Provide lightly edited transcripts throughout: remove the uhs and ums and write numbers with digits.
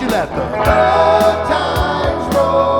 you let the good times roll?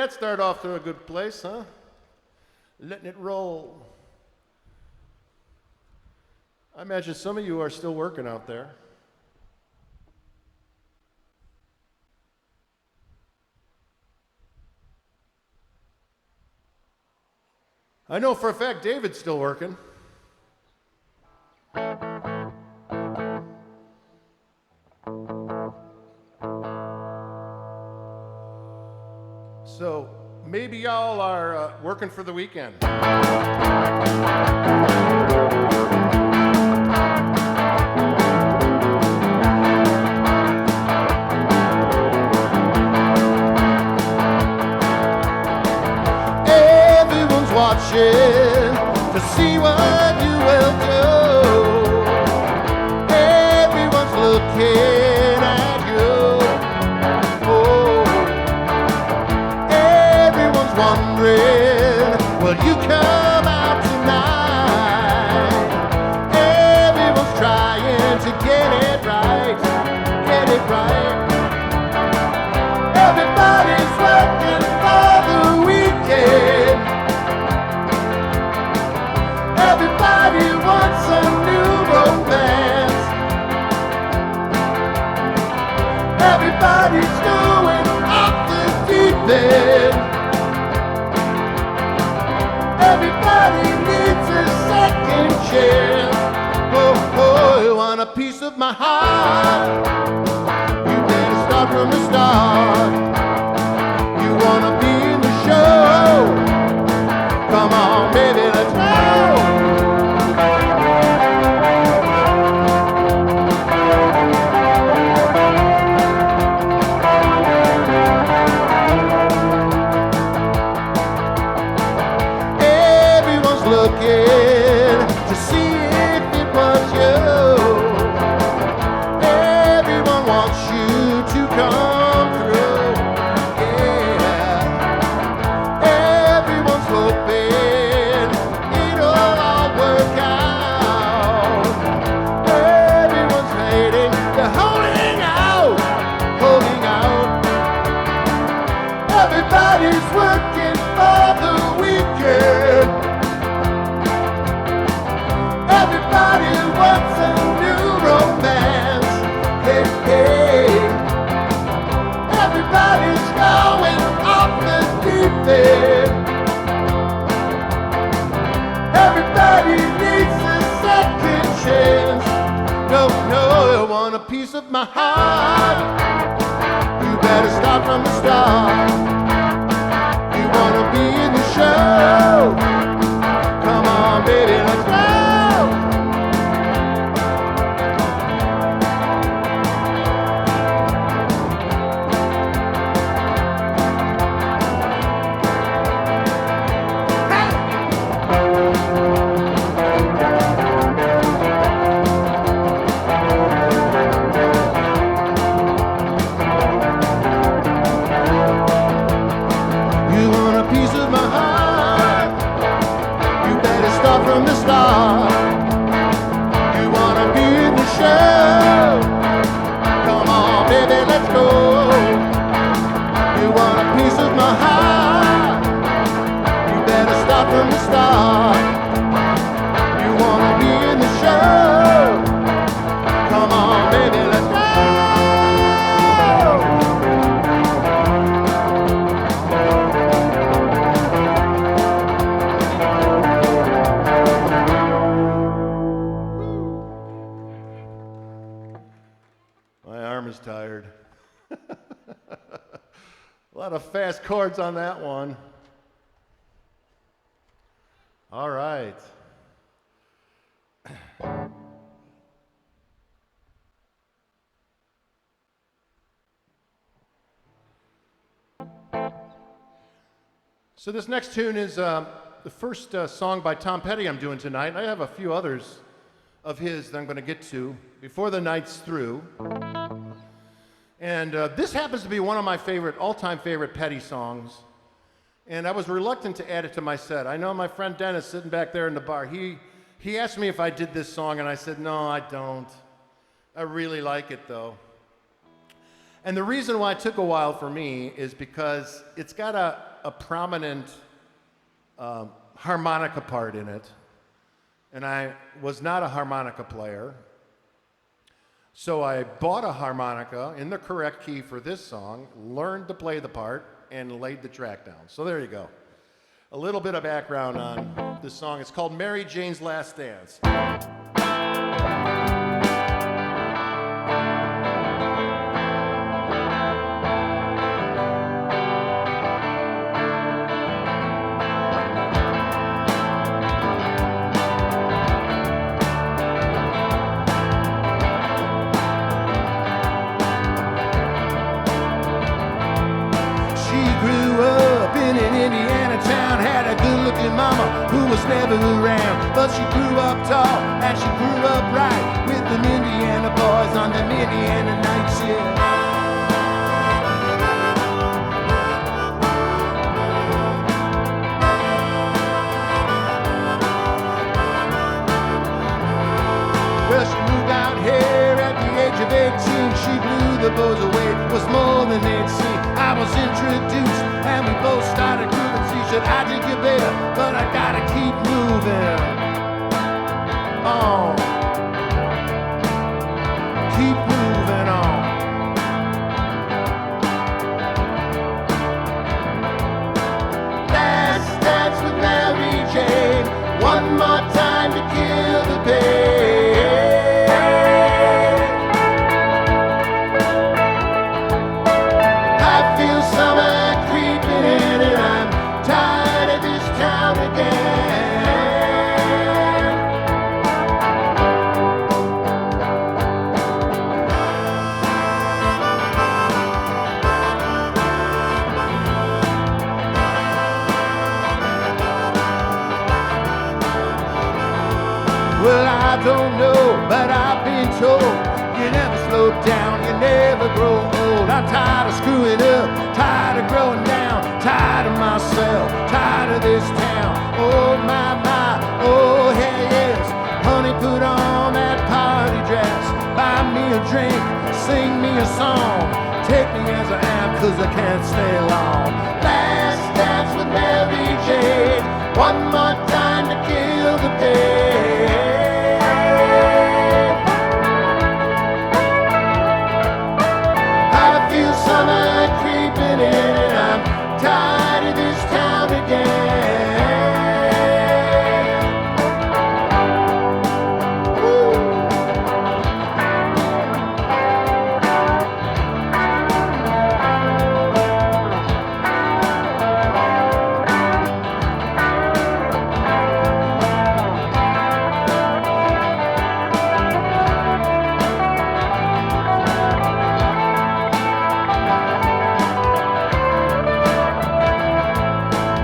Start off to a good place, huh? Letting it roll. I imagine some of you are still working out there. I know for a fact David's still working. So maybe y'all are working for the weekend. Everyone's watching to see what you will do. Everyone's looking at you. Oh. Everyone's wondering, will you come out tonight? Everyone's trying to get it right, get it right. Everybody's working for the weekend. Everybody wants a new romance. Everybody's going off the deep end. Everybody needs a second chance. Oh, oh, you want a piece of my heart? You better start from the start. You wanna be in the show? Come on, baby, let's go. Everyone's looking to see if it was you. Everyone wants you to come through. Yeah. Everyone's hoping it'll all work out. Everyone's hating, they're holding out, holding out. Everybody's working for the weekend. Everybody wants a new romance. Hey, hey. Everybody's going off the deep end. Everybody needs a my heart. You better start from the start. You wanna be in the show? Come on, baby, let's go. From the start, you wanna be in the show? Come on, baby, let's go. You want a piece of my heart? You better start from the start. You wanna be in the show? Come on, baby, let's go. Tired. A lot of fast chords on that one. All right. So this next tune is the first song by Tom Petty I'm doing tonight. I have a few others of his that I'm going to get to before the night's through. And this happens to be one of my all-time favorite Petty songs. And I was reluctant to add it to my set. I know my friend Dennis sitting back there in the bar, he asked me if I did this song, and I said, no, I don't. I really like it, though. And the reason why it took a while for me is because it's got a prominent harmonica part in it. And I was not a harmonica player. So I bought a harmonica in the correct key for this song, learned to play the part, and laid the track down. So there you go. A little bit of background on this song. It's called Mary Jane's Last Dance. Mama, who was never around, but she grew up tall and she grew up right with them Indiana boys on them Indiana nights, yeah. Well, she moved out here at the age of 18. She blew the bows away, was more than they'd seen. I was introduced and we both started grooving. She said, I dig you better, but I gotta keep moving on. Keep moving on. Last dance with Mary Jane. One more time to kill the pain. I feel summer creeping in and I'm tired of this town again. Well, I don't know, but I've been told you never slow down, you never grow old. I'm tired of screwing up, tired of growing down, tired of myself, tired of this town. Oh my, oh hey yes. Honey, put on that party dress, buy me a drink, sing me a song. Take me as I am, 'cause I can't stay long. Last dance with Mary Jane. One more time to kill the pain. Summer creeping in and I'm tired of this town again. Woo.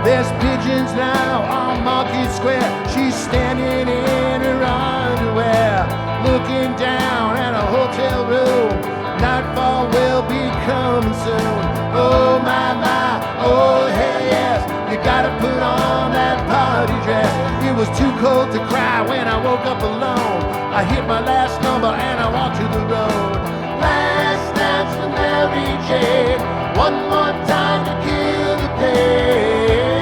There's pigeons now on Monkees Square. She's standing in her underwear, looking down at a hotel room. Nightfall will be coming soon. Oh my, oh hell yes. You gotta put on that party dress. It was too cold to cry when I woke up alone. I hit my last number and I walked to the road. Last dance with Mary Jane. One more time to kill the pain.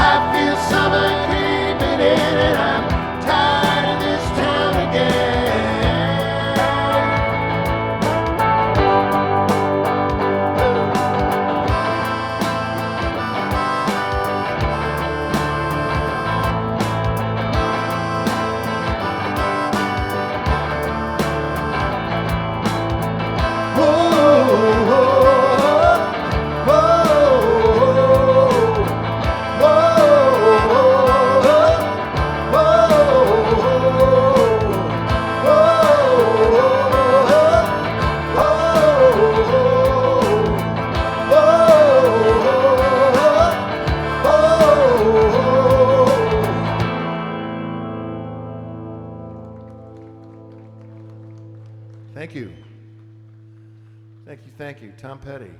I feel summer creeping in and I'm tired of this town again. Thank you. Thank you, thank you. Tom Petty.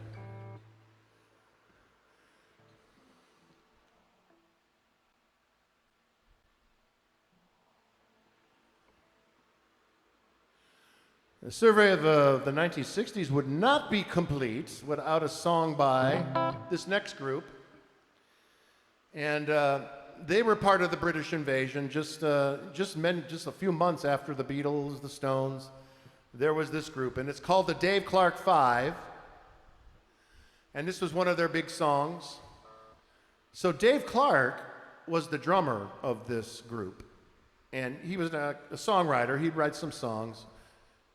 A survey of the 1960s would not be complete without a song by this next group. And they were part of the British invasion just a few months after the Beatles, the Stones. There was this group, and it's called the Dave Clark Five. And this was one of their big songs. So Dave Clark was the drummer of this group. And he was a songwriter. He'd write some songs.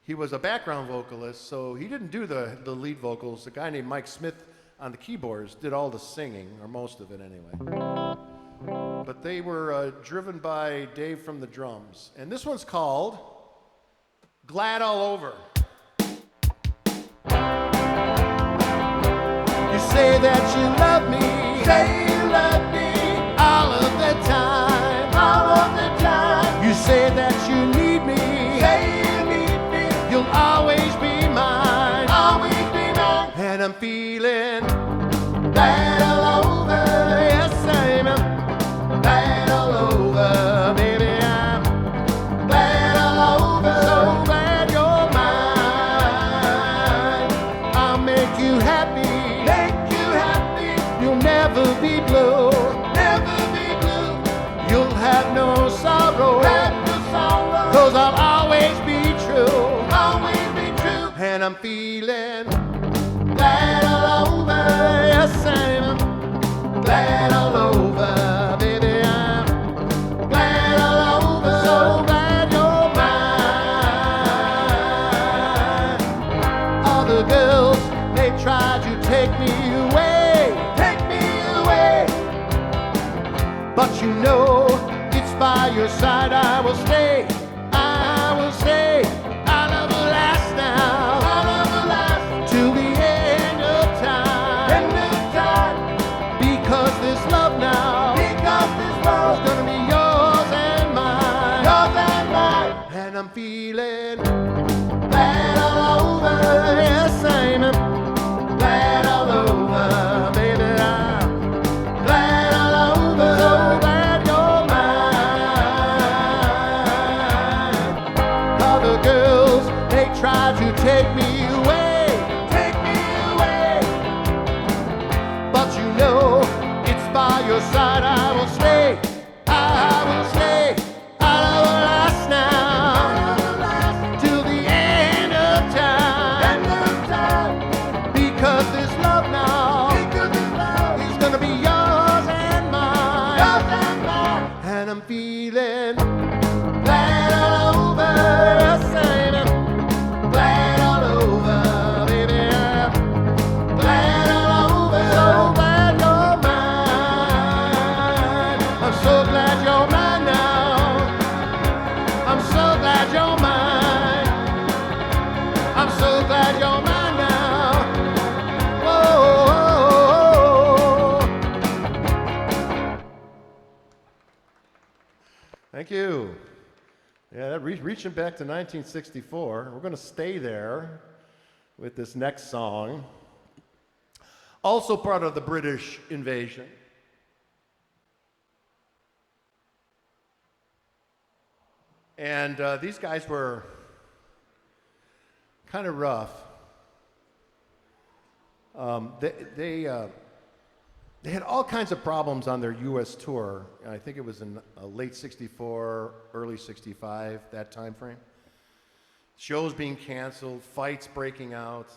He was a background vocalist, so he didn't do the lead vocals. A guy named Mike Smith on the keyboards did all the singing, or most of it anyway. But they were driven by Dave from the drums. And this one's called Glad All Over. You say that you love me, say you love me all of the time, all of the time. You say that you need me, say you need me, you'll always be mine, always be mine. And I'm feeling glad all over, yes I'm glad all over, baby I'm glad all over, so glad you're mine. I'll make you happy, you'll never be blue, never be blue. You'll have no sorrow, cause I'll always be true, always be true. And I'm feeling glad all over, yes I'm glad all over, baby I'm glad all over, so glad you're mine. All the girls, they tried to take me away, but you know, it's by your side I will stay, I will stay. I'll ever last now, I'll ever last till the end of time, because this love now, because this love's gonna be yours and mine, and I'm feeling glad all over, yes I'm glad all over, baby I'm glad all over, so glad you're mine. All the girls, they try to take me away, but you know, it's by your side I will stay, I will stay. I'll ever last now, till the end of time, because this love now, is gonna be yours and mine, and I'm feeling glad all over, yes I'm glad all over, baby I'm glad all over, so glad you're mine. I'm so glad you're mine now, I'm so glad you're mine, I'm so glad you're mine now, Yeah, reaching back to 1964. We're going to stay there with this next song. Also part of the British invasion. And these guys were kind of rough. They had all kinds of problems on their U.S. tour. I think it was in late '64, early '65, that time frame. Shows being canceled, fights breaking out.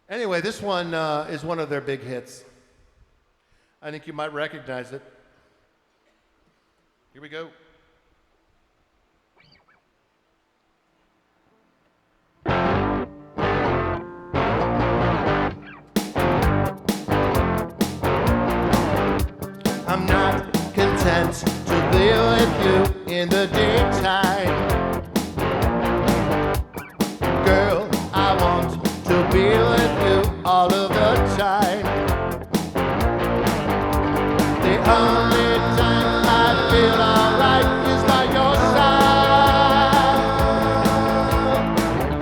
Anyway, this one is one of their big hits. I think you might recognize it. Here we go. I'm not content to be with you in the daytime. Girl, I want to be with you all of the time. The only time I feel alright is by your side.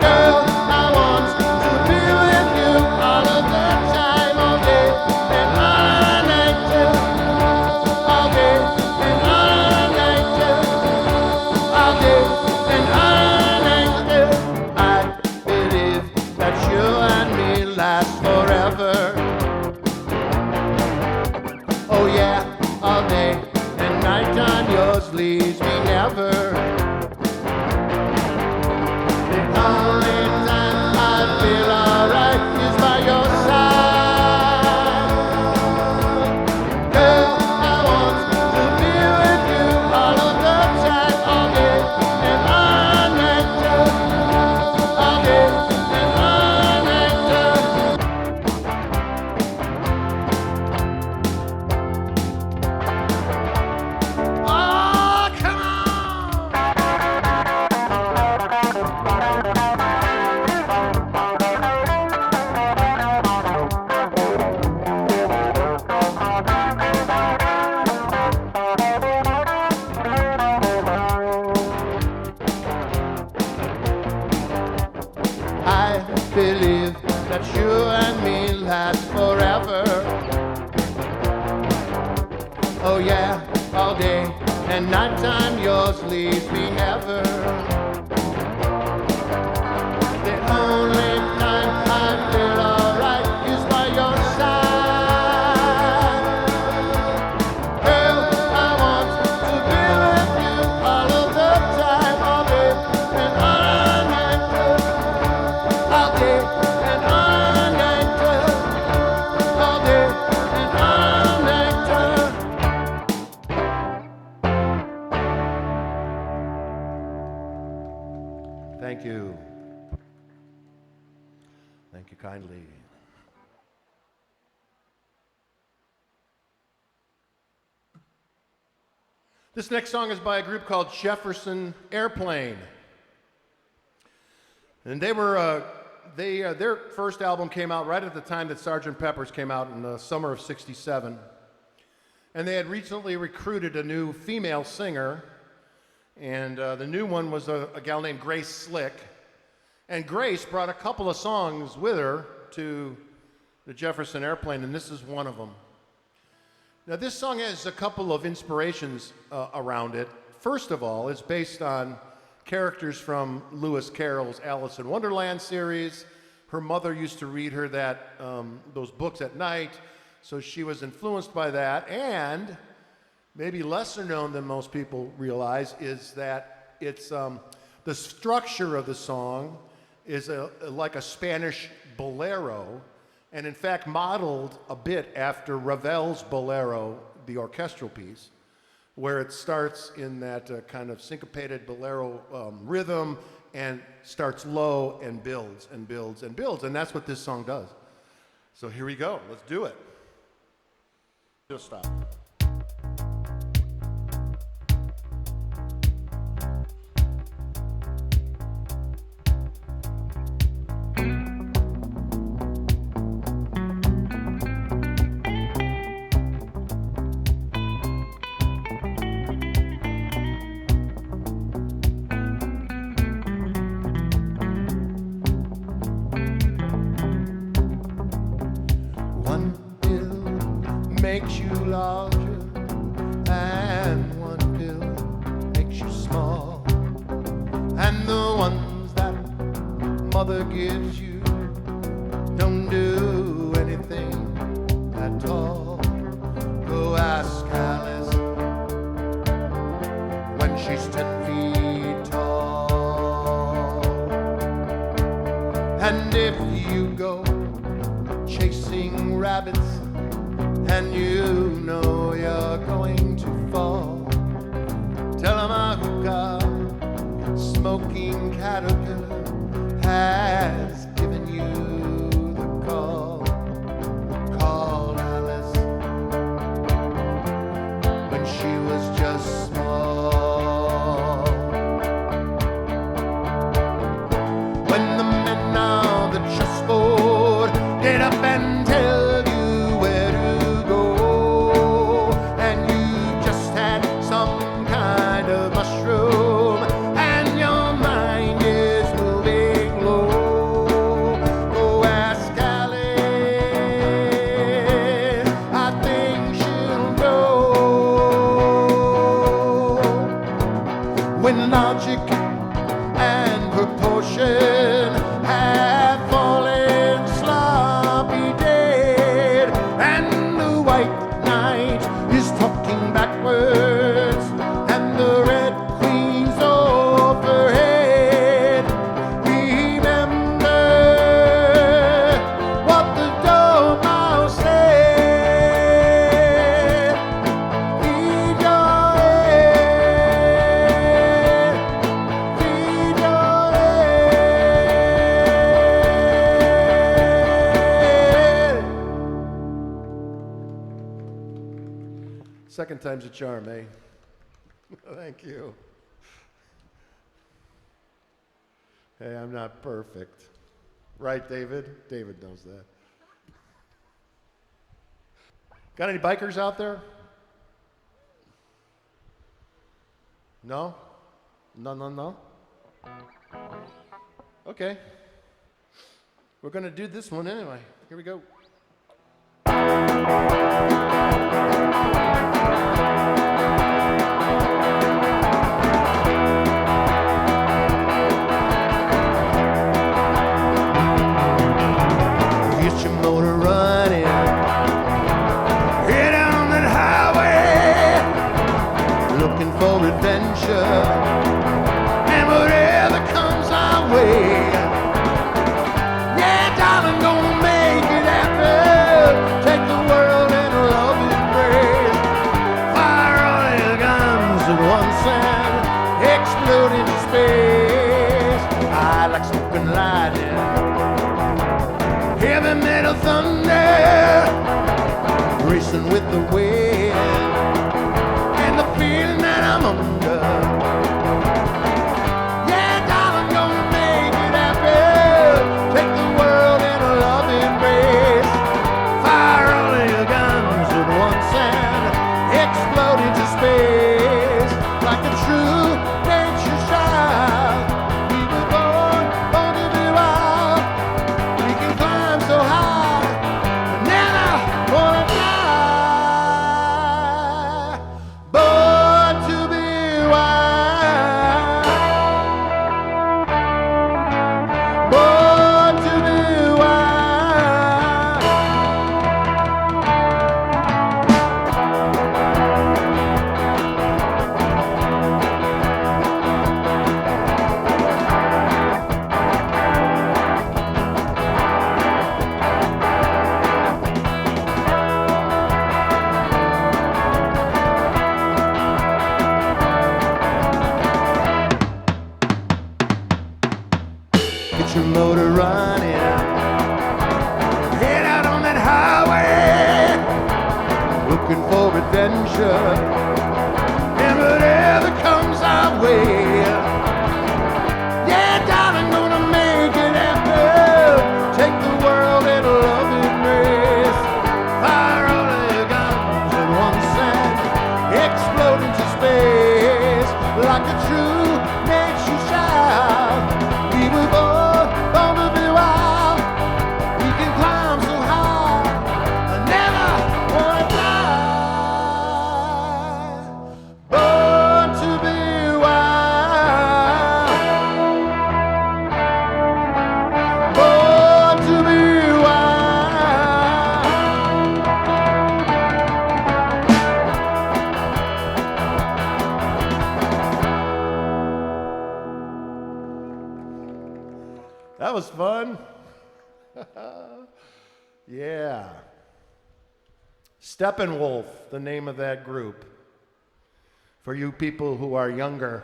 Girl, I want to be with you all of the time, all day and all night too. All day and all night too. All day and all night too. I believe that you and me last forever. Oh yeah, all day and night on yours leaves me never. The only time I feel alright is by your side. Girl, I want to be with you all of the time, all day and all night too. All day and all night too. Oh, come on! I believe that you and me last forever. Oh yeah, all day and nighttime yours leaves me never. The only time I feel alright is by your side. Girl, I want to be with you all of the time, all day and all night too. All day and all night too. All day and all night too. Thank you. Thank you kindly. This next song is by a group called Jefferson Airplane. And they were, their first album came out right at the time that Sgt. Pepper's came out in the summer of '67. And they had recently recruited a new female singer. And the new one was a gal named Grace Slick. And Grace brought a couple of songs with her to the Jefferson Airplane, and this is one of them. Now, this song has a couple of inspirations around it. First of all, it's based on characters from Lewis Carroll's Alice in Wonderland series. Her mother used to read her those books at night, so she was influenced by that. And maybe lesser known than most people realize is that it's the structure of the song is like a Spanish bolero, and in fact modeled a bit after Ravel's Bolero, the orchestral piece, where it starts in that kind of syncopated bolero rhythm and starts low and builds and builds and builds, and that's what this song does. So here we go, let's do it. Just stop. makes you larger, and one pill makes you small. And the ones that mother gives you don't do anything at all. Go ask Alice when she's 10 feet tall. And if you go chasing rabbits and you know you're going to fall, tell 'em a hookah smoking caterpillar has given you the call. Call Alice when she was just small. When the men of the chessboard get up and tell you where to go, and you just had some kind of mushroom and your mind is moving low, go ask Alice, I think she'll know. When logic and proportion have fallen sloppy dead, and the white knight is talking backwards, and the red queen's overhead, remember what the dormouse said. Feed your head, feed your head. Second time's a charm, eh? Thank you. Hey, I'm not perfect. Right, David? David knows that. Got any bikers out there? No? No? Okay. We're going to do this one anyway. Here we go. Get your motor running, head on that highway, looking for adventure, and whatever comes our way. Yeah, darling, gonna make it happen. Take the world in a loving embrace. Fire all your guns at once and explode into space. I like smoking lightning, heavy metal thunder, racing with the wind, and the feeling that I'm under. Yeah, darling, gonna make it happen. Take the world in a loving embrace. Fire all of your guns at once and explode into space. Like a true nature child, we were born to be wild. We can climb so high, but never wanna die. Born to be wild. Born to be wild. Get your motor running, head out on that highway, looking for adventure, and whatever comes our way. Yeah, darling, gonna make it happen. Take the world in a loving embrace. Fire all of your guns at once and explode into space. Like a true nature child, we were born to be wild. We can climb so high, I never wanna die. That was fun. Yeah. Steppenwolf, the name of that group. For you people who are younger.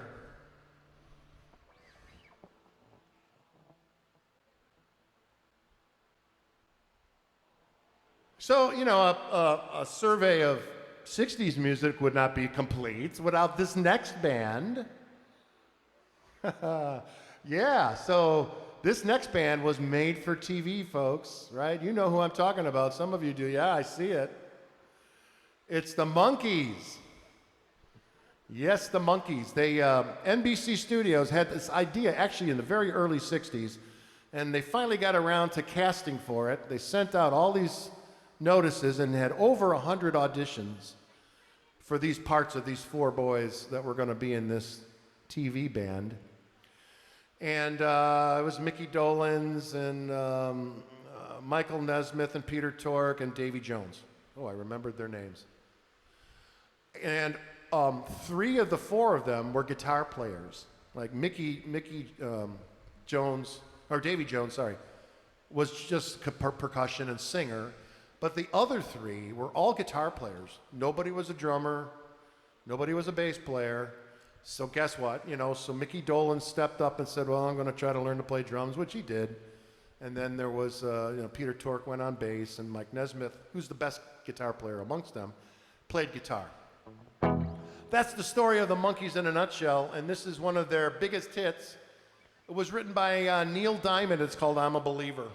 So, you know, a survey of 60s music would not be complete without this next band. Yeah, so this next band was made for TV, folks, right? You know who I'm talking about. Some of you do. Yeah, I see it. It's the Monkees. Yes, the Monkees. They, NBC Studios had this idea actually in the very early 60s, and they finally got around to casting for it. They sent out all these notices and had over 100 auditions for these parts of these four boys that were going to be in this TV band. And it was Mickey Dolenz and Michael Nesmith and Peter Tork and Davy Jones. Oh, I remembered their names. And three of the four of them were guitar players. Like Mickey Jones, or Davy Jones, sorry, was just percussion and singer. But the other three were all guitar players. Nobody was a drummer. Nobody was a bass player. So guess what? You know, so Mickey Dolenz stepped up and said, well, I'm going to try to learn to play drums, which he did. And then there was, Peter Tork went on bass, and Mike Nesmith, who's the best guitar player amongst them, played guitar. That's the story of the Monkees in a nutshell, and this is one of their biggest hits. It was written by Neil Diamond. It's called I'm a Believer.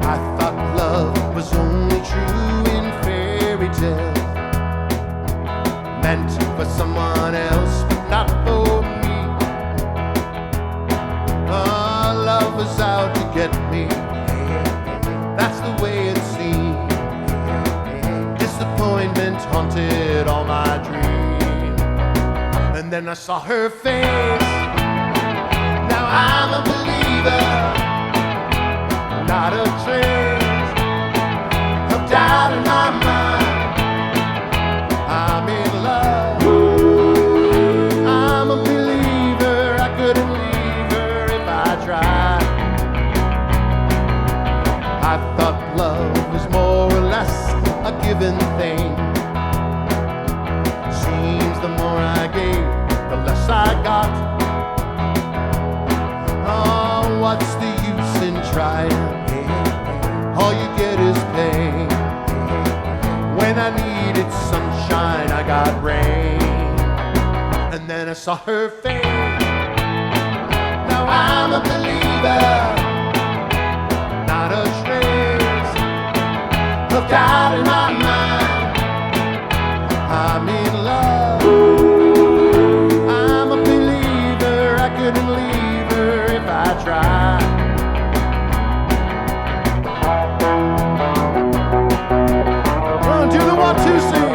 I thought love was only true in fairy tales, meant for someone else, but not for me. Oh, love was out to get me. That's the way it seemed. Disappointment haunted all my dreams. And then I saw her face. Now I'm a believer. Not a trace of doubt in my mind. I'm in love. I'm a believer. I couldn't leave her if I tried. I thought love was more or less a given thing. Seems the more I gave, the less I got. Oh, what's the use in trying? All you get is pain. When I needed sunshine, I got rain. And then I saw her face. Now I'm a believer. Not a trace of doubt in my mind. I'm in love. I'm a believer. I couldn't leave her if I tried. Do the 1, 2, sing.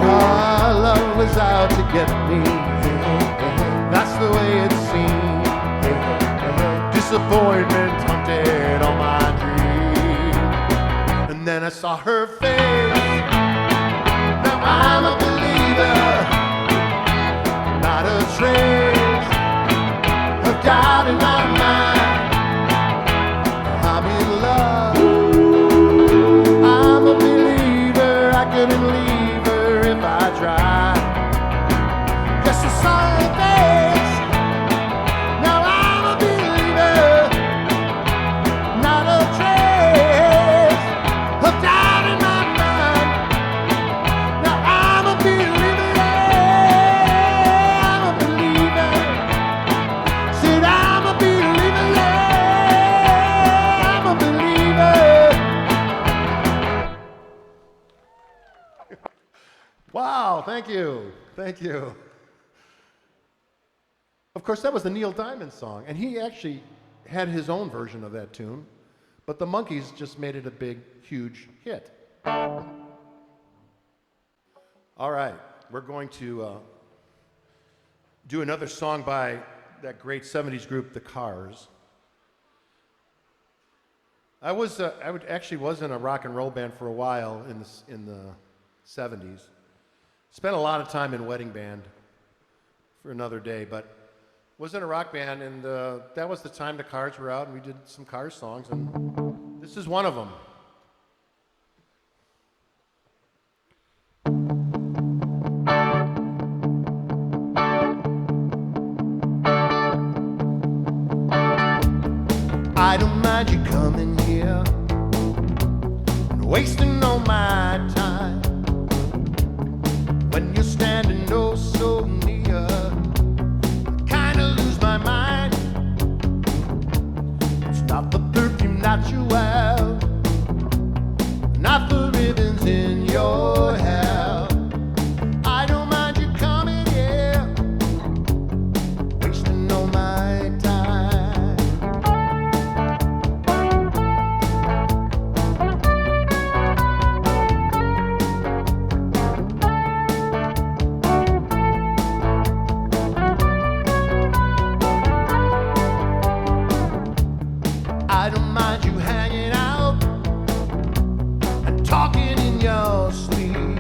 Ah, love was out to get me. That's the way it seemed. Disappointment haunted all my dreams. And then I saw her face. Now I'm a believer. Not a trace of doubt in my mind. I'm in love. I'm a believer. I couldn't leave her if I tried. Just a solid face. Now I'm a believer. Not a trace of doubt in my mind. Now I'm a believer. I'm a believer. Said I'm a believer. I'm a believer. Wow, thank you. Thank you. Of course, that was the Neil Diamond song, and he actually had his own version of that tune, but the Monkees just made it a big, huge hit. All right, we're going to do another song by that great 70s group, The Cars. Actually was in a rock and roll band for a while in the 70s. Spent a lot of time in wedding band for another day, but was in a rock band, and that was the time the Cars were out, and we did some Cars songs, and this is one of them. I don't mind you coming here and wasting all my time when you're standing oh so near. I kinda lose my mind. It's not the perfume that you wear, not the ribbons in your hair. I don't mind you coming here, wasting all my time. I don't mind you hanging out and talking in your sleep.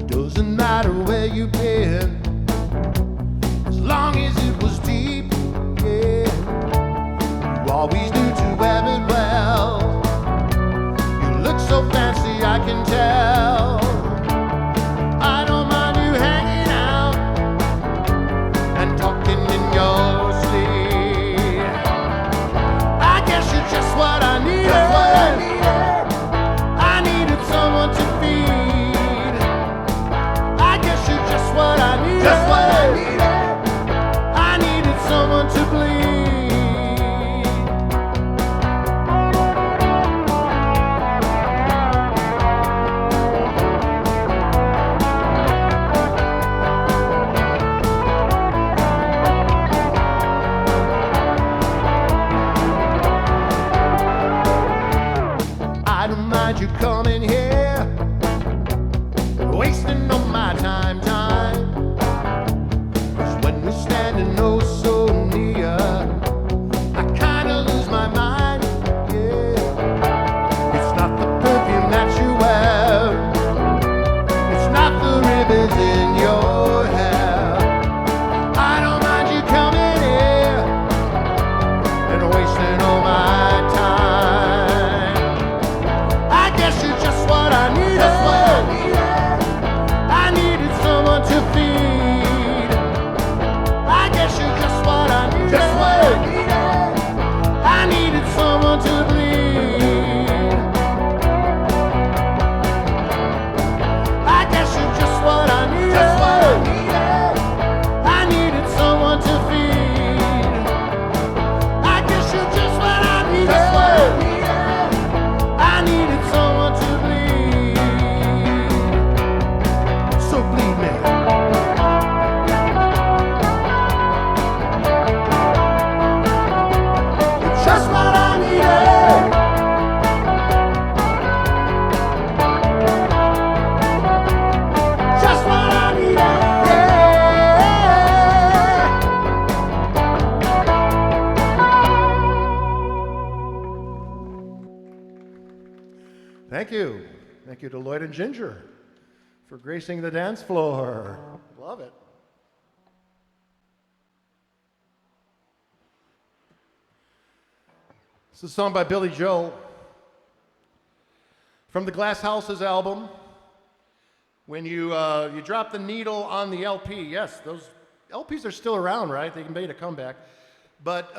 Doesn't matter where you've been, as long as it was deep. Yeah, you always knew to have it well. You look so fancy, I can tell. I don't mind you hanging out and talking in your sleep. I guess you're just what I needed. Just what I needed. I needed someone to feed. I guess you're just what I needed. Just what I needed. I needed someone to bleed. I don't mind you coming here, wasting all my time. 'Cause when we're standing oh so near, I kinda lose my mind. Yeah, it's not the perfume that you wear, it's not the ribbons in your hair. I don't mind you coming here and wasting all my time. I guess you're just what I needed. Just what I needed. I needed someone to feed. I guess you're just what I needed. Just what I needed. I needed someone to bleed. I guess you're just what I needed. Just what I needed. I needed someone to feed. I guess you're just what I needed. Just what I needed. I needed someone to bleed. So bleed me. You're just what I needed. Just what I needed. Thank you. Thank you to Lloyd and Ginger for gracing the dance floor. Love it. This is a song by Billy Joel from the Glass Houses album. When you drop the needle on the LP, yes, those LPs are still around, right? They can make a comeback. But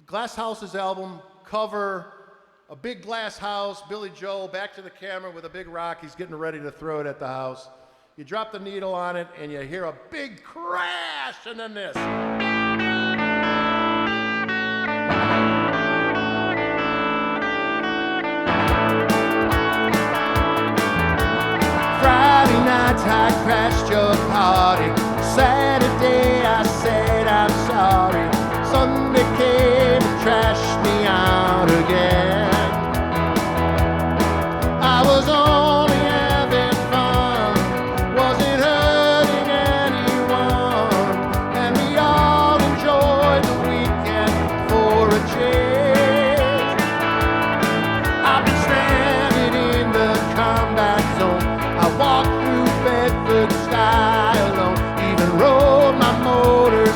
Glass Houses album cover, a big glass house, Billy Joel back to the camera with a big rock. He's getting ready to throw it at the house. You drop the needle on it, and you hear a big crash, and then this. Friday night I crashed your party. Saturday I said I'm sorry. Sunday came and trashed me out again. I was only having fun, wasn't hurting anyone, and we all enjoyed the weekend for a change.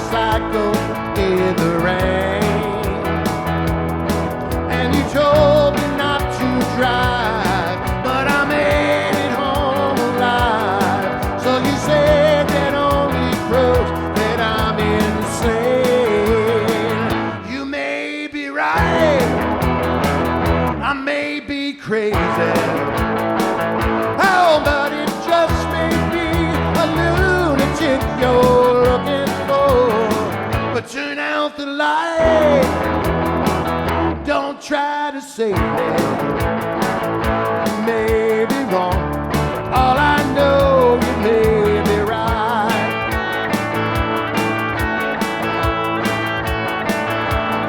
motorcycle in the rain. And you told me not to drive, but I made it home alive. So you said that only proves that I'm insane. You may be right, I may be crazy. How about it just may be a lunatic you're looking for? But turn out the light, don't try to save me. You may be wrong, all I know you may be right.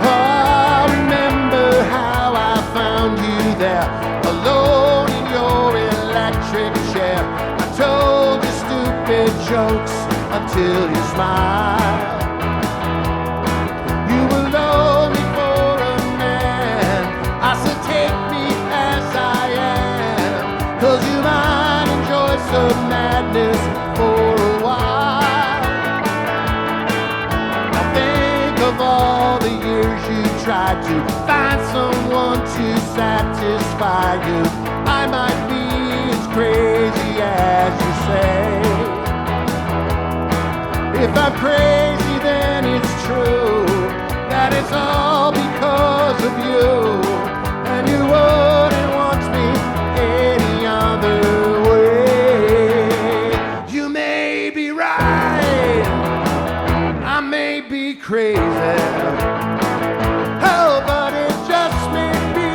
Oh, I remember how I found you there, alone in your electric chair. I told you stupid jokes until you smiled. You were lonely for a man. I said, take me as I am, 'cause you might enjoy some madness for a while. I think of all the years you tried to find someone to satisfy you. I might be as crazy as you say. If I'm crazy, then it's true that it's all because of you, and you wouldn't want me any other way. You may be right, I may be crazy. Oh, but it just may be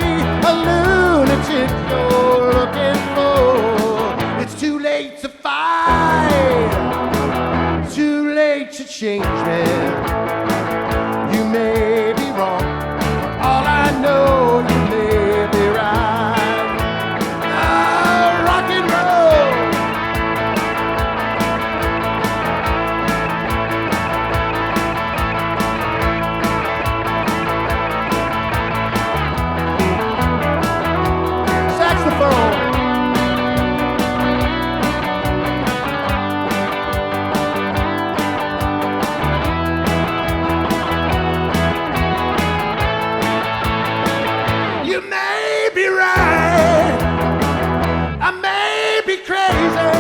a lunatic you're looking for. It's too late to fight, too late to change me. You may be wrong, all I know you may be right. Ah, rock and roll. Saxophone. You may be right, I may be crazy.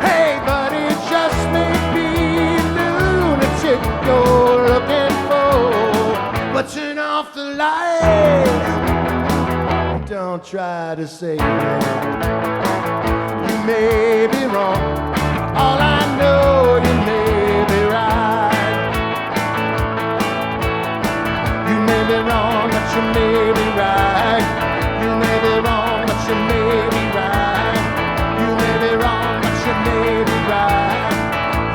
Hey, but it just may be lunatic you're looking for. But turn off the lights, don't try to save me. You may be wrong, all I know you may be right. You may be wrong, but you may be right. You may be wrong, but you may be right. You may be wrong, but you may be right.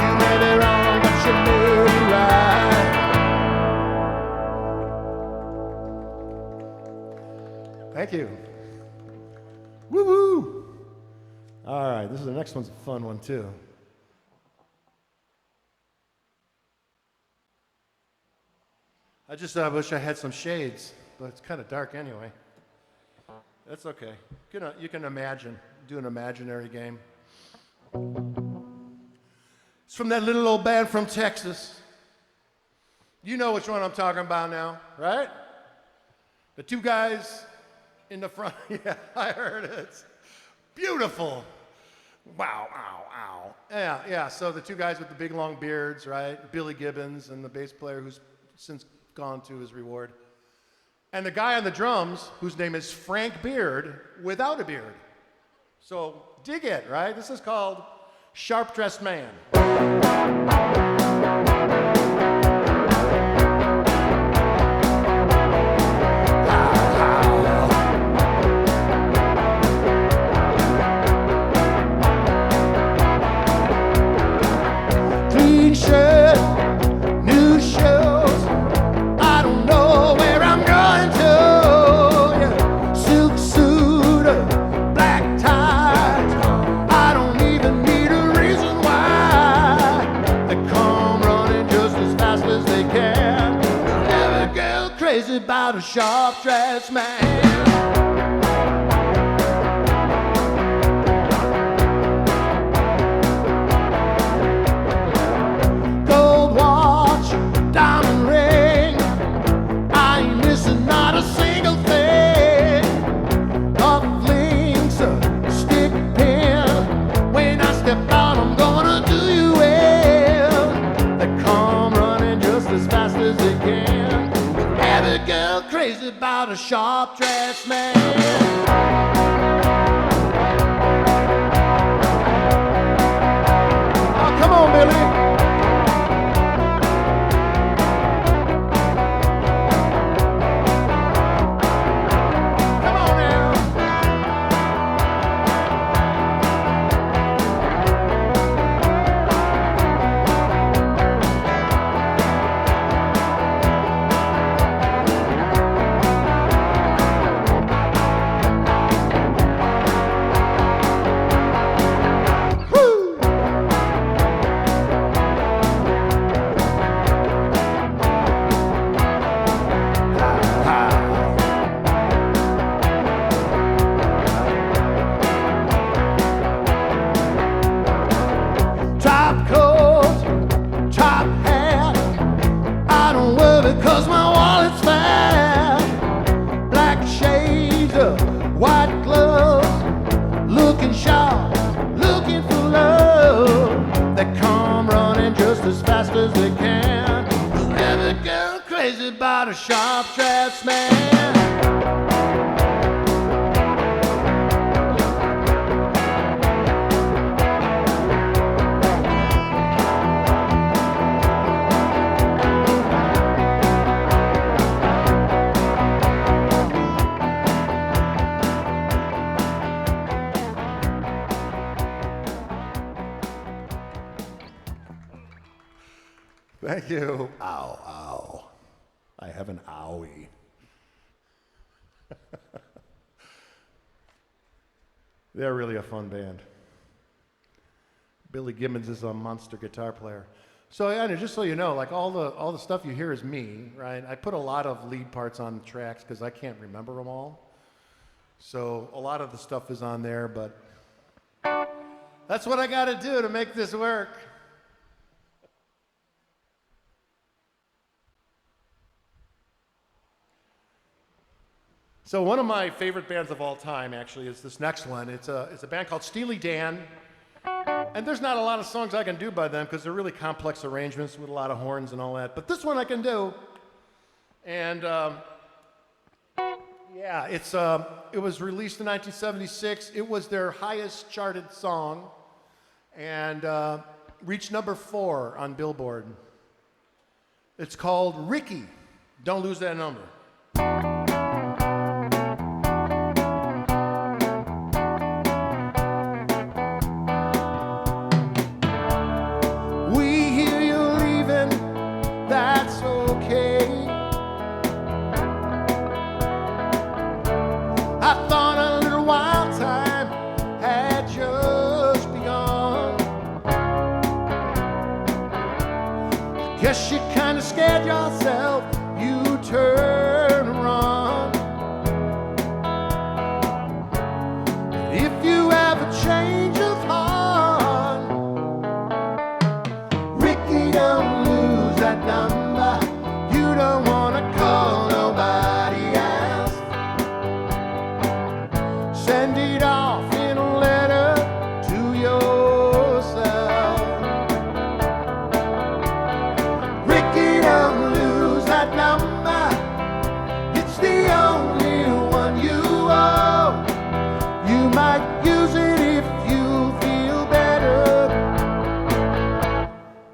You may be wrong, but you may be right. Thank you. Woo woo! All right, this is the next one's a fun one too. I just wish I had some shades, but it's kind of dark anyway. That's okay. You can imagine, do an imaginary game. It's from that little old band from Texas. You know which one I'm talking about now, right? The two guys in the front. Yeah, I heard it. It's beautiful. Wow, ow, ow. Yeah, so the two guys with the big long beards, right? Billy Gibbons and the bass player who's since gone to his reward. And the guy on the drums, whose name is Frank Beard, without a beard. So dig it, right? This is called Sharp Dressed Man. Clean shirt, new shoes. I don't know where I'm going to. Yeah. Silk suit, black tie. I don't even need a reason why. They come running just as fast as they can. Every girl crazy about a sharp-dressed man. Gold girl crazy about a sharp-dressed man. Oh, come on, Billy. Sharp-dressed man. Thank you. Ow, ow. I have an owie. They're really a fun band. Billy Gibbons is a monster guitar player. So yeah, just so you know, like all the stuff you hear is me, right? I put a lot of lead parts on the tracks because I can't remember them all. So a lot of the stuff is on there, but that's what I got to do to make this work. So one of my favorite bands of all time, actually, is this next one. It's a band called Steely Dan, and there's not a lot of songs I can do by them because they're really complex arrangements with a lot of horns and all that. But this one I can do, and yeah, it was released in 1976. It was their highest charted song, and reached number 4 on Billboard. It's called Rikki. Don't lose that number. Guess you kinda scared yourself, you turn and run. If you ever change of heart, Rikki, don't lose that number. You don't wanna call nobody else. Send it off in a letter to yourself.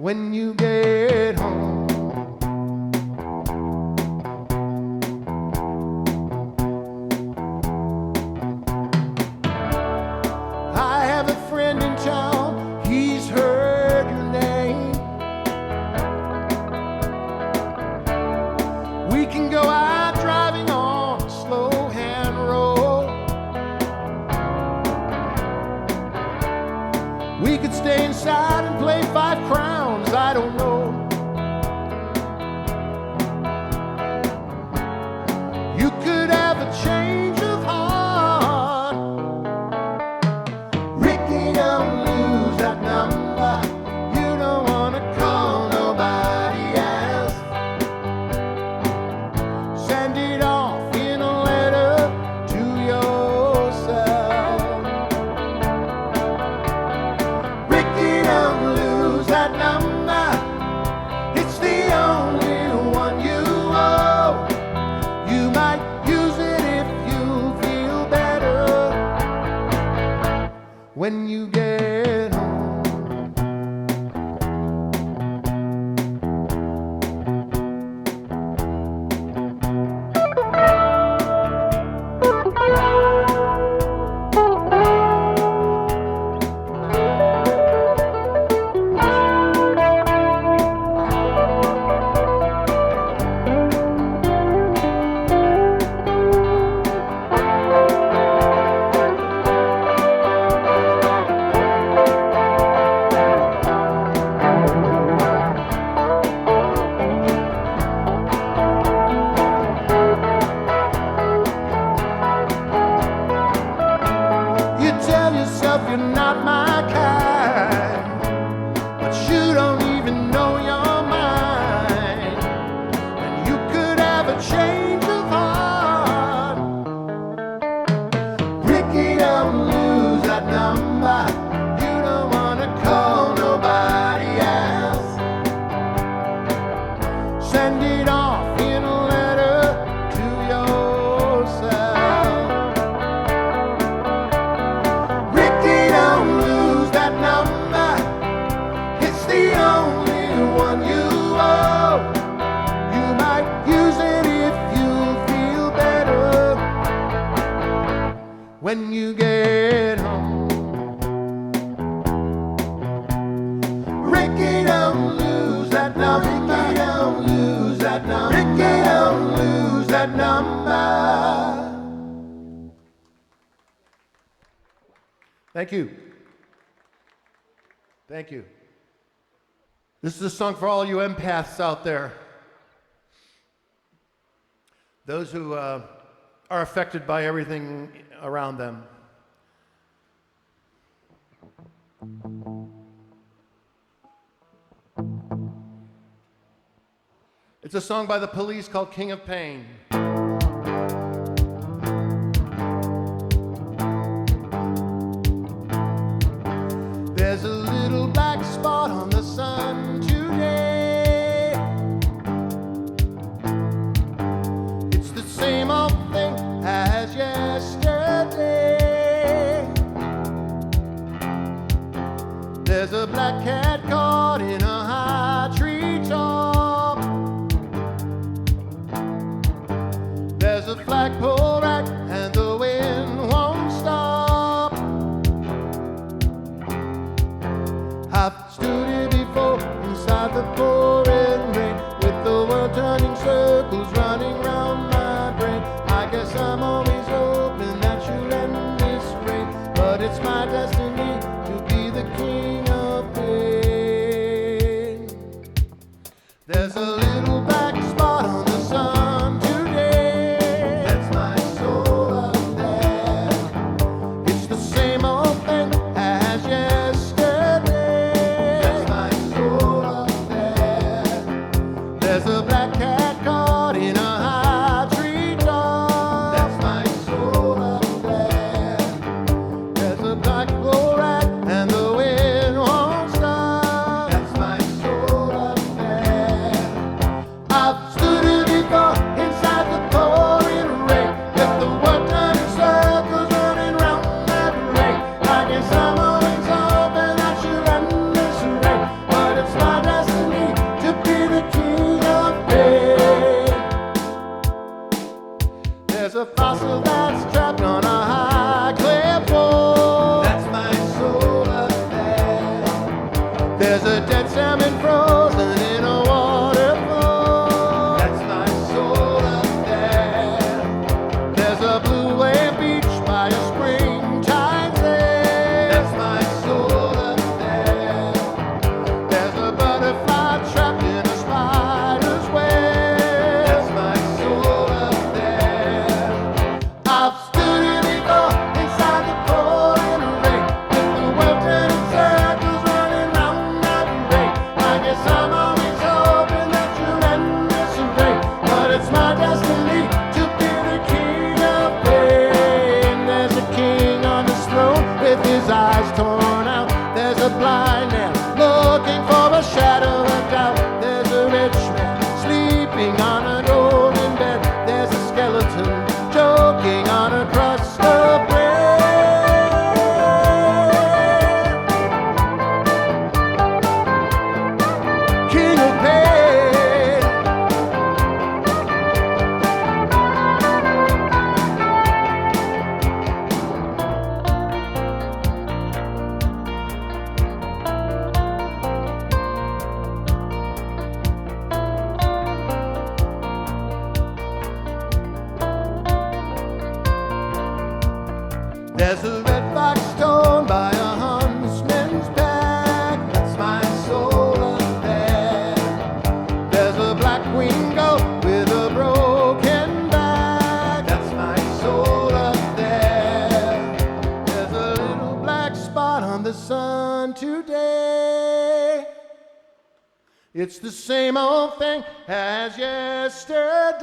When you get home, I have a friend in town, he's heard your name. We can go out driving on a slow hand road. We could stay inside and play 5 crowns, I don't know. when you get home. When you get home, Rikki, don't lose that number. Rikki, don't lose that number. Rikki, don't lose that number. Thank you. Thank you. This is a song for all you empaths out there. Those who are affected by everything around them. It's a song by the Police called King of Pain. There's a little black spot on the sun today. It's the same old thing as yesterday. There's a black cat caught in a high tree top. There's a flagpole rack and the wind won't stop. I've stood here before inside the pouring rain, with the world turning circles, running round my brain. I guess I'm always hoping that you'll end this rain, but it's my destiny to be the king of pain. There's a little black spot on the sun today. That's my soul up there. It's the same old thing as yesterday. That's my soul up there. There's a black cat caught in a high tree top. That's my soul up there. There's a black bull rat and the wind won't stop. That's my soul up there. I've stood here before inside the pouring rain, with the world turning circles, running round that rain. I guess I'm always hoping that you'll end this rain, but it's my destiny to be the king of pain. There's a fossil that's trapped on a high cliff wall. That's my soul up there. There's a dead salmon frozen in a waterfall. That's my soul up there. There's a blue wave beach by a springtime lake. That's my soul up there. There's a butterfly trapped in a spider's web. That's my soul up there. I've stood here before There's a red fox torn by a huntsman's back. That's my soul up there. There's a black winged goat with a broken back. That's my soul up there. There's a little black spot on the sun today. It's the same old thing as yesterday.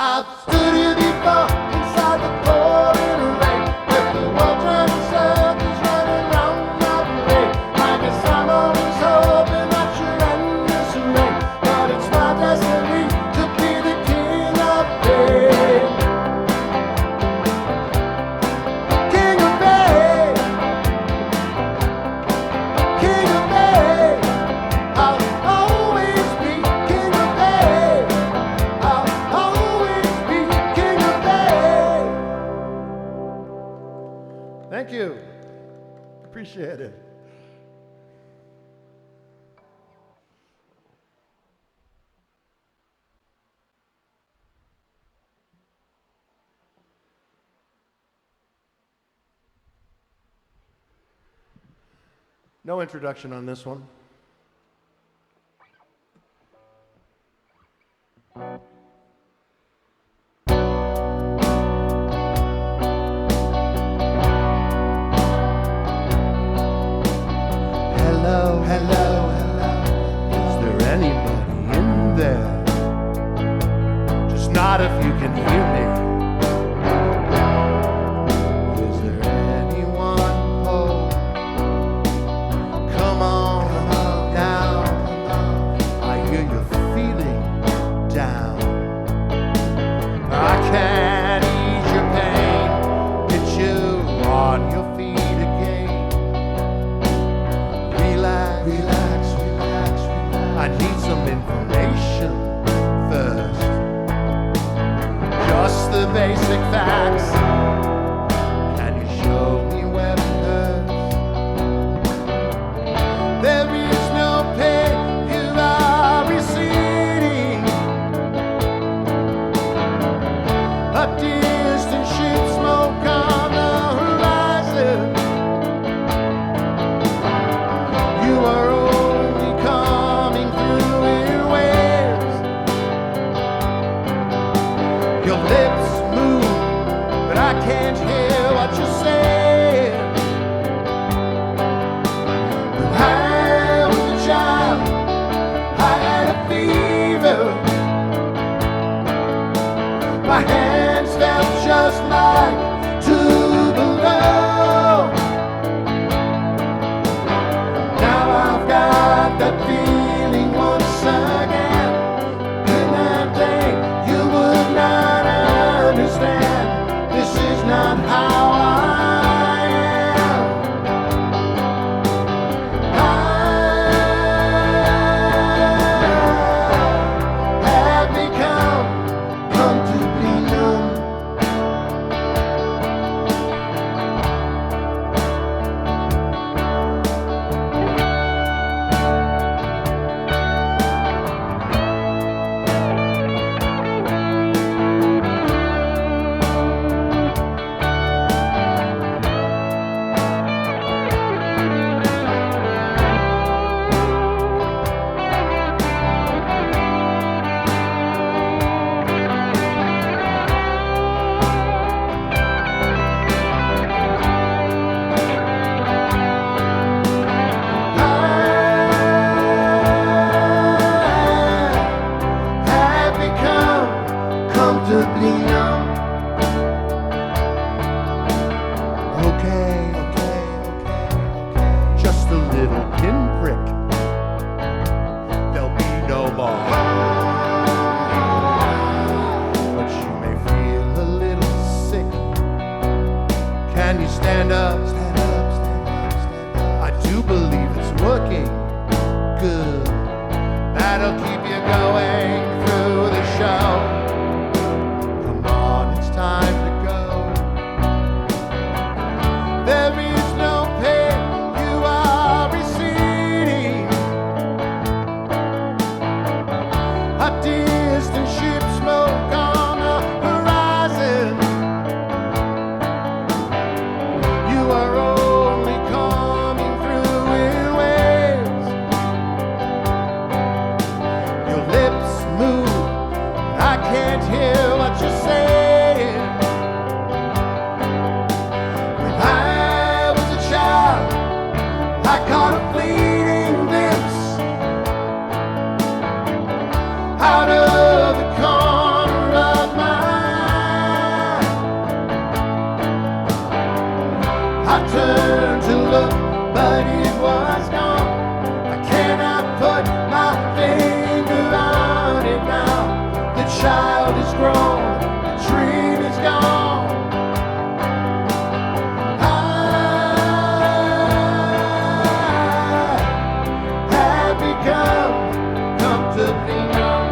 I've stood here before inside the pouring rain, with the world turning circles running round my brain. I guess I'm always hoping I should end this rain, but it's my destiny to be the king of pain. King of pain, king of pain. I'll always be king of pain. I'll always be king of pain. Thank you. Appreciate it. No introduction on this one. Hello, hello, hello. Is there anybody in there? Just nod if you can hear me. Is there anyone home? Come on down. I hear you're feeling down. I can't ease your pain. Get you on your feet again. Relax, relax, relax, relax. I need some information first. Just the basic facts. Can you show me where it hurts? There is no pain, you are receding. A distant ship smoke on the horizon. You are only coming through in waves. Your lips move, but I can't hear what you're saying. When I was a child, I had a fever. My hands felt just like Tupelo. Now I've got that feeling once again. In that day, you would not understand. This is not how I am. I have become comfortably numb. Have become comfortably numb. Okay, okay, okay, okay. Just a little pinprick. There'll be no more. But you may feel a little sick. Can you stand up? Stand up, stand up, stand up. I do believe it's working. Good. That'll keep you going through the show. Come on, it's time to go. There is no pain, you are receding. A distant ship smoke on the horizon. can't hear what you're saying. When I was a child, I caught a fleeting glimpse out of the corner of my eye. I turned to look, but it was gone. I cannot put my finger on it now. The child is grown, the dream is gone. I have become comfortably numb.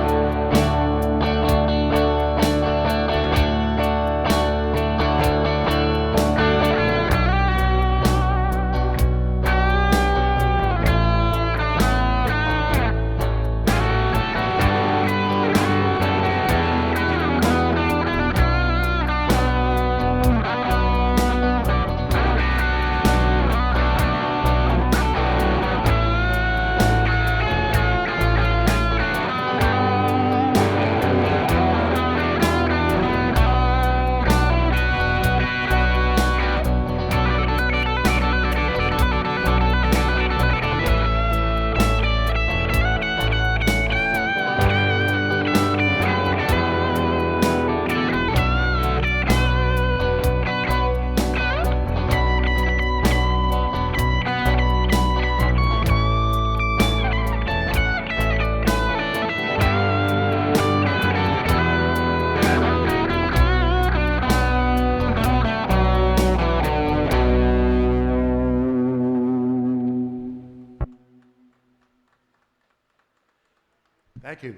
Thank you.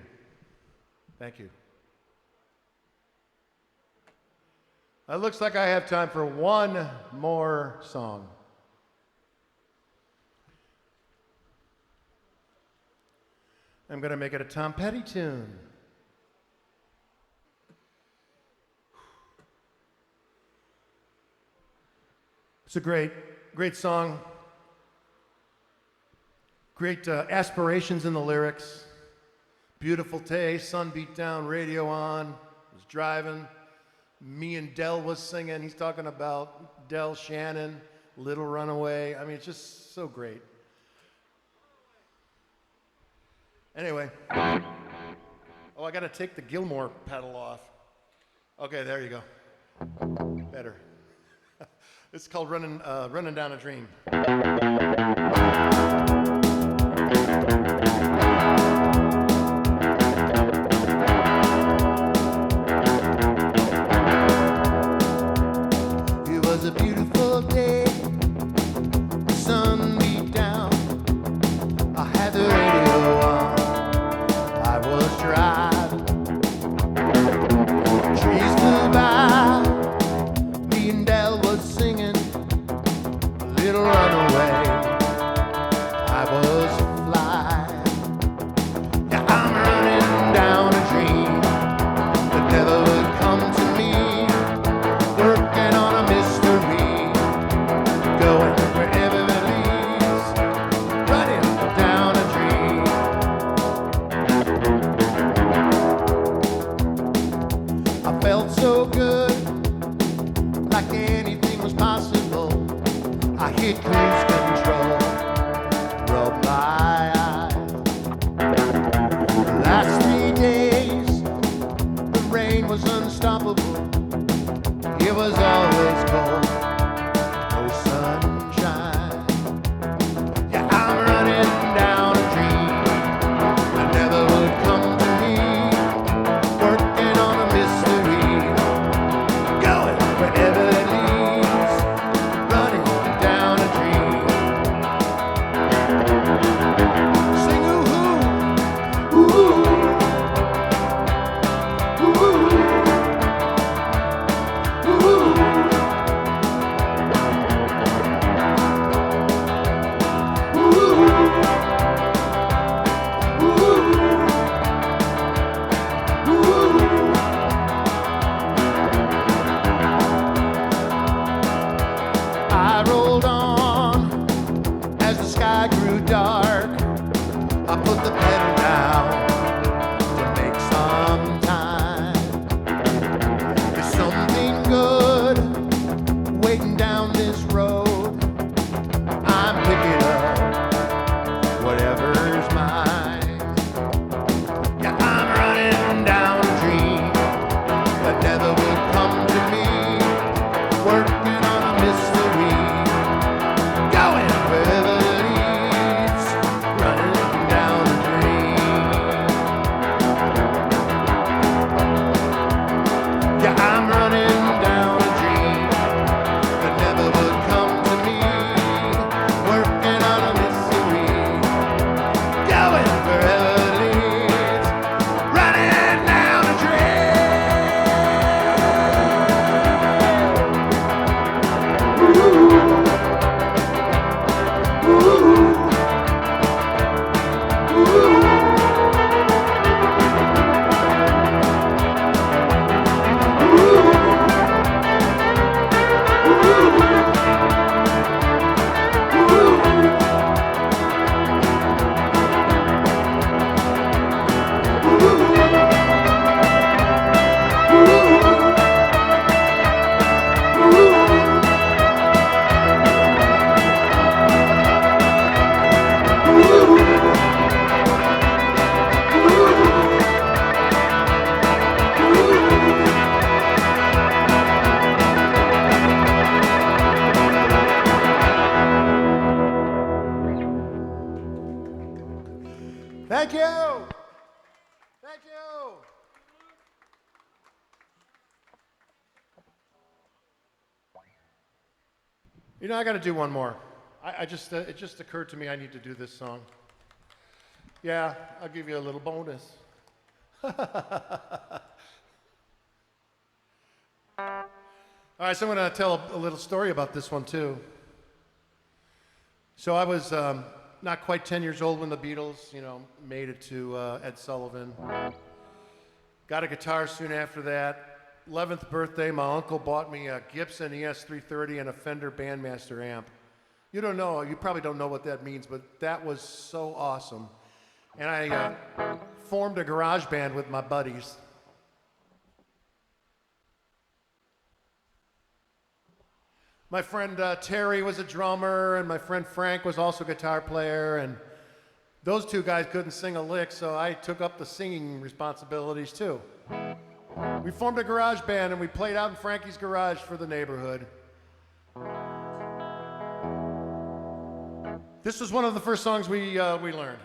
Thank you. It looks like I have time for one more song. I'm going to make it a Tom Petty tune. It's a great song. Great aspirations in the lyrics. Beautiful day, sun beat down, radio on. Was driving. Me and Del was singing. He's talking about Del Shannon, Little Runaway. I mean, it's just so great. Anyway. Oh, I got to take the Gilmore pedal off. Okay, there you go. Better. It's called Runnin' Down a Dream. It was a beautiful day. The sun beat down. I had the radio on. I was driving. Trees flew by. Me and Del was singing Little Runaway. I was flying. Yeah, I'm running down a dream that never would come to me. Working on a mystery, going wherever it leads. Running down a dream. I felt so good, like anything was possible. I hit cruise control, rubbed my eyes. The last 3 days, the rain was unstoppable. It was always cold, no sunshine. Yeah, I'm running down a dream that never would come to me. Working on a mystery, going wherever it leads. Running down a dream. Sing ooh, ooh, ooh, ooh, ooh. You know, I got to do one more. I just it just occurred to me I need to do this song. Yeah, I'll give you a little bonus. All right, so I'm going to tell a little story about this one too. So I was not quite 10 years old when the Beatles, you know, made it to Ed Sullivan. Got a guitar soon after that. 11th birthday, my uncle bought me a Gibson ES330 and a Fender Bandmaster amp. You probably don't know what that means, but that was so awesome. And I formed a garage band with my buddies. My friend Terry was a drummer, and my friend Frank was also a guitar player, and those two guys couldn't sing a lick, so I took up the singing responsibilities too. We formed a garage band, and we played out in Frankie's garage for the neighborhood. This was one of the first songs we learned.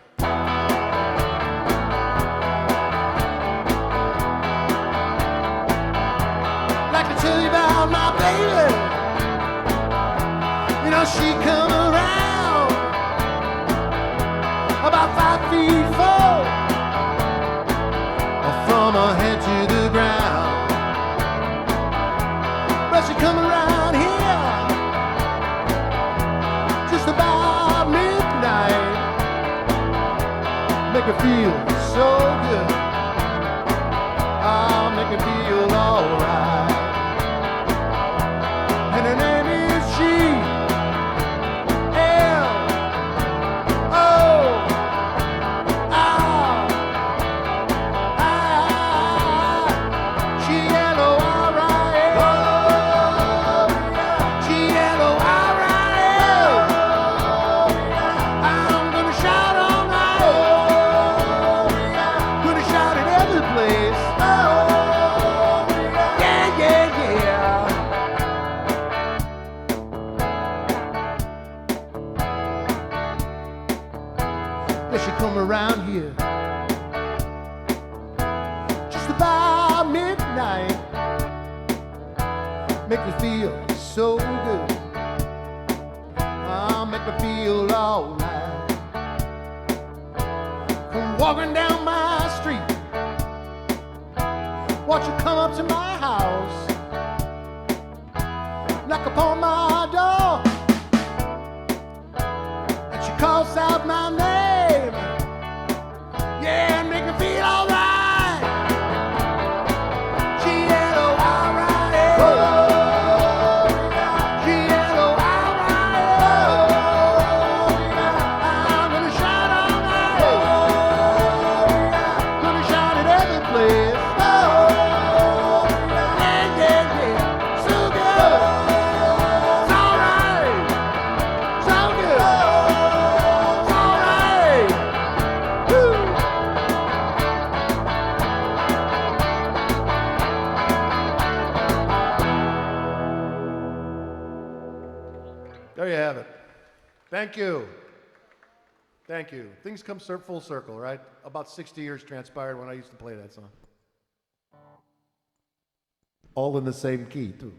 Like to tell you about my baby. You know, she come around about 5'4", from her head to the ground. But she come around here just about midnight. Make her feel so good. I'll make her feel alright. And her name is G. Around here just about midnight. Make me feel so good. I'll make me feel alright. Come walking down my street, watch you come up to my house, knock upon my door, and she calls out my name. Yeah, and make me feel alright. G-L-O-R-I-A. G-L-O-R-I-A. I'm gonna shout all night. Gonna shout at every place. Yeah, yeah, yeah. So good. It's alright. So good. It's alright. Woo. There you have it. Thank you. Thank you. Things come full circle, right? About 60 years transpired when I used to play that song. All in the same key, too.